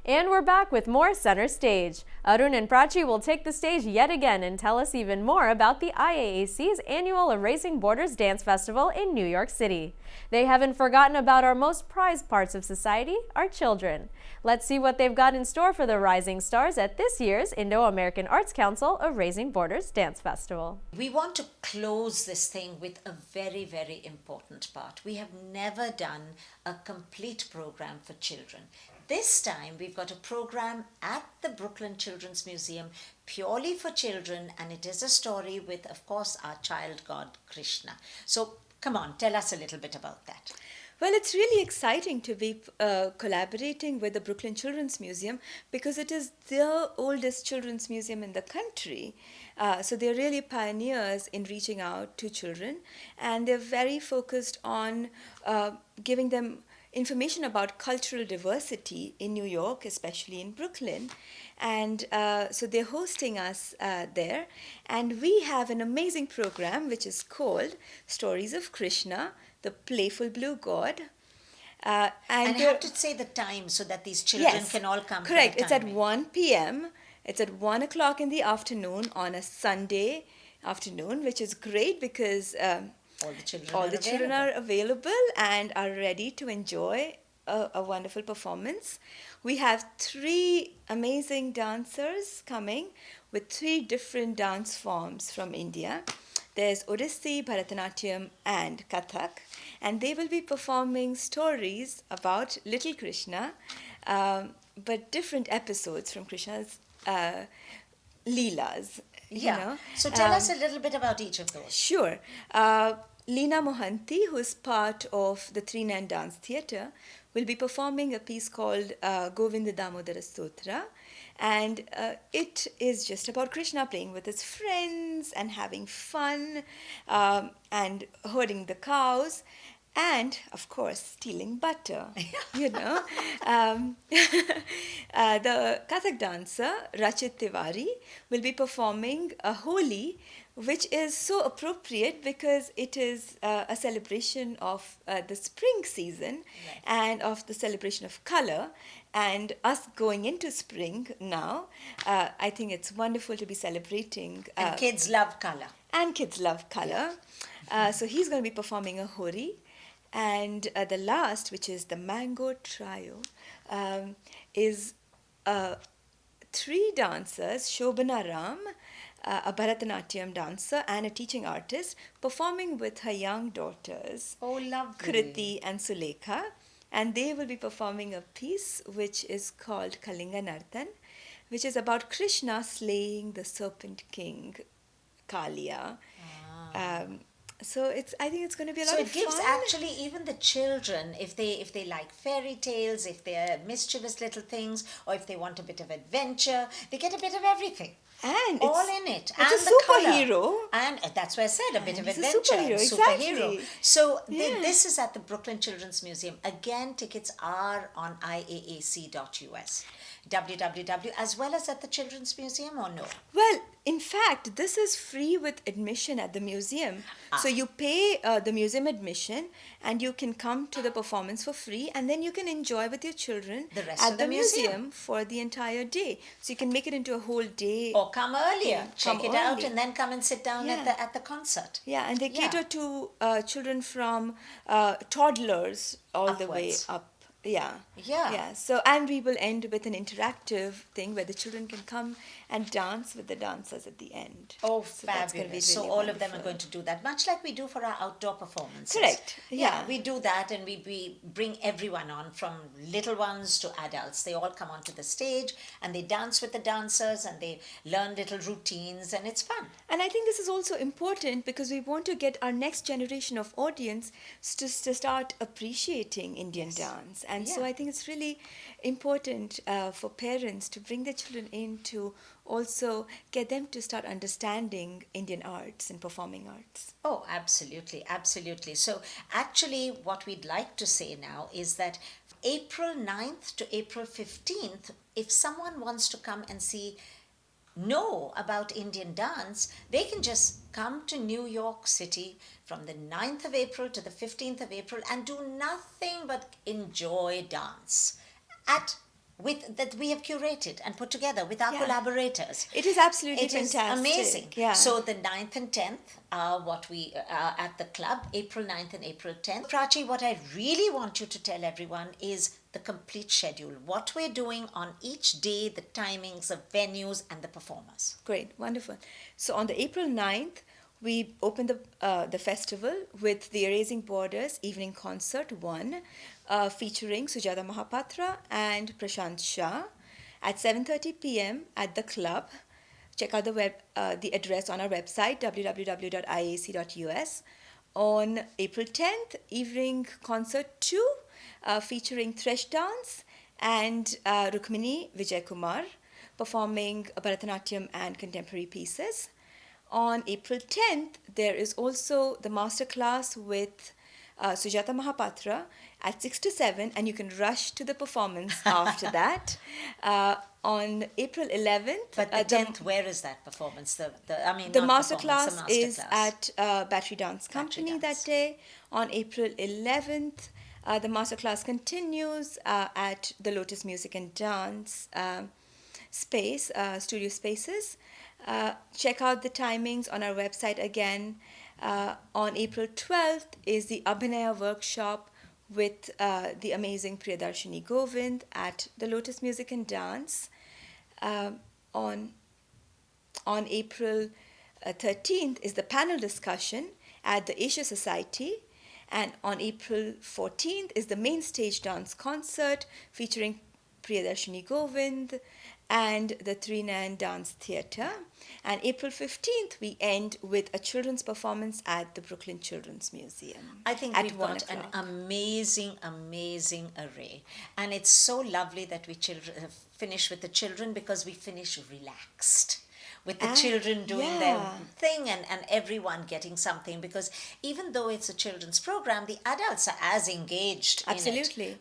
And we're back with more Center Stage. Arun and Prachi will take the stage yet again and tell us even more about the IAAC's annual Erasing Borders Dance Festival in New York City. They haven't forgotten about our most prized parts of society, our children. Let's see what they've got in store for the rising stars at this year's Indo-American Arts Council Erasing Borders Dance Festival. We want to close this thing with a very, very important part. We have never done a complete program for children. This time we've got a program at the Brooklyn Children's Museum purely for children, and it is a story with, of course, our child god Krishna. So come on, tell us a little bit about that. Well, it's really exciting to be collaborating with the Brooklyn Children's Museum because it is the oldest children's museum in the country. So they're really pioneers in reaching out to children, and they're very focused on giving them information about cultural diversity in New York, especially in Brooklyn. And so they're hosting us there. And we have an amazing program which is called Stories of Krishna, the Playful Blue God. And you have to say the time so that these children can all come. Correct. It's at 1 p.m. It's at 1 o'clock in the afternoon on a Sunday afternoon, which is great because all the children are available and are ready to enjoy a wonderful performance. We have 3 amazing dancers coming with 3 different dance forms from India. There's Odissi, Bharatanatyam, and Kathak, and they will be performing stories about little Krishna, but different episodes from Krishna's Leelas. You know? So tell us a little bit about each of those. Sure. Leena Mohanty, who is part of the Three Nain Dance Theatre, will be performing a piece called Govinda Damodara Stotra. And it is just about Krishna playing with his friends and having fun and herding the cows. And, of course, stealing butter, you know. The Kathak dancer, Rachit Tiwari, will be performing a Holi, which is so appropriate because it is a celebration of the spring season and of the celebration of color. And us going into spring now, I think it's wonderful to be celebrating. And kids love color. And kids love color. So he's going to be performing a Hori. And the last, which is the Mango Trio, is 3 dancers, Shobana Ram, a Bharatanatyam dancer and a teaching artist, performing with her young daughters, oh, lovely, Kriti and Sulekha. And they will be performing a piece which is called Kalinga Nartan, which is about Krishna slaying the serpent king, Kalia. So I think it's going to be a lot of fun. So it gives actually even the children, if they like fairy tales, if they're mischievous little things, or if they want a bit of adventure, they get a bit of everything. And all in it. It's and a superhero. And that's why I said a bit of adventure. Superhero, exactly. So this is at the Brooklyn Children's Museum. Again, tickets are on iaac.us. www, as well as at the Children's Museum, or no? Well, in fact, this is free with admission at the museum. So you pay the museum admission and you can come to the performance for free, and then you can enjoy with your children the rest at of the museum for the entire day. So you can make it into a whole day. Or come earlier, check it out, and then come and sit down at the concert. Yeah, and they cater to children from toddlers all the way up. Yeah. So, and we will end with an interactive thing where the children can come and dance with the dancers at the end. Oh, so fabulous. Really so all of them are going to do that, much like we do for our outdoor performances. Correct. Yeah, we do that, and we bring everyone on, from little ones to adults. They all come onto the stage and they dance with the dancers and they learn little routines, and it's fun. And I think this is also important because we want to get our next generation of audience to start appreciating Indian dance. And so I think it's really important for parents to bring their children in to also get them to start understanding Indian arts and performing arts. Oh, absolutely, absolutely. So actually what we'd like to say now is that April 9th to April 15th, if someone wants to come and know about Indian dance, they can just come to New York City from the 9th of April to the 15th of April and do nothing but enjoy dance at that we have curated and put together with our collaborators. It is absolutely fantastic. It is amazing. Yeah. So the 9th and 10th are what we at the club, April 9th and April 10th. Prachi, what I really want you to tell everyone is the complete schedule, what we're doing on each day, the timings, the venues, and the performers. Great, wonderful. So on the April 9th, we opened the festival with the Erasing Borders Evening Concert 1, featuring Sujata Mahapatra and Prashant Shah at 7:30 p.m. at the club. Check out the address on our website, www.iac.us. On April 10th, Evening Concert 2, featuring Thresh Dance and Rukmini Vijay Kumar, performing Bharatanatyam and contemporary pieces. On April 10th, there is also the masterclass with Sujata Mahapatra at 6 to 7, and you can rush to the performance after that. On April 11th... But the 10th, where is that performance? The masterclass is at Battery Dance Company that day. On April 11th, the masterclass continues at the Lotus Music and Dance space, studio spaces. Check out the timings on our website again. On April 12th is the Abhinaya workshop with the amazing Priyadarshini Govind at the Lotus Music and Dance. On April 13th is the panel discussion at the Asia Society. And on April 14th is the main stage dance concert featuring Priyadarshini Govind and the Trinayan Dance Theatre. And April 15th, we end with a children's performance at the Brooklyn Children's Museum. I think we've got an amazing, amazing array. And it's so lovely that we finish with the children, because we finish relaxed, with the children doing their thing and everyone getting something, because even though it's a children's program, the adults are as engaged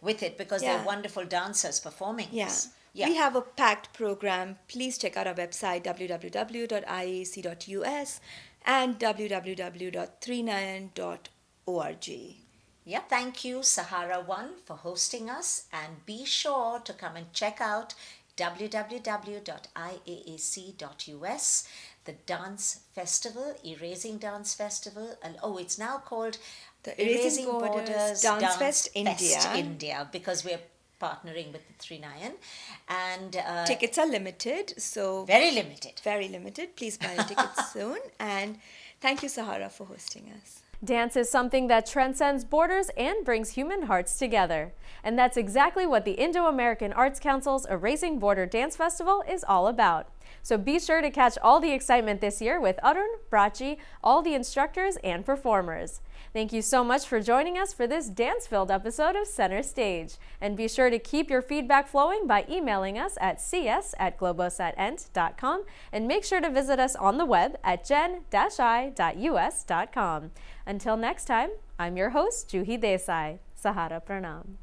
with it because they're wonderful dancers performing this. Yeah. We have a packed program. Please check out our website, www.iac.us and www.trinayan.org. Yeah, thank you, Sahara One, for hosting us, and be sure to come and check out www.iaac.us, the dance festival, Erasing Dance Festival. It's now called the Erasing Borders Dance Fest India, because we're partnering with the Trinayan, and tickets are limited, so very limited. Please buy your tickets soon. And thank you, Sahara, for hosting us. Dance is something that transcends borders and brings human hearts together. And that's exactly what the Indo-American Arts Council's Erasing Border Dance Festival is all about. So be sure to catch all the excitement this year with Arun, Prachi, all the instructors and performers. Thank you so much for joining us for this dance-filled episode of Center Stage. And be sure to keep your feedback flowing by emailing us at cs@globosatent.com, and make sure to visit us on the web at gen-i.us.com. Until next time, I'm your host, Juhi Desai. Sahara Pranam.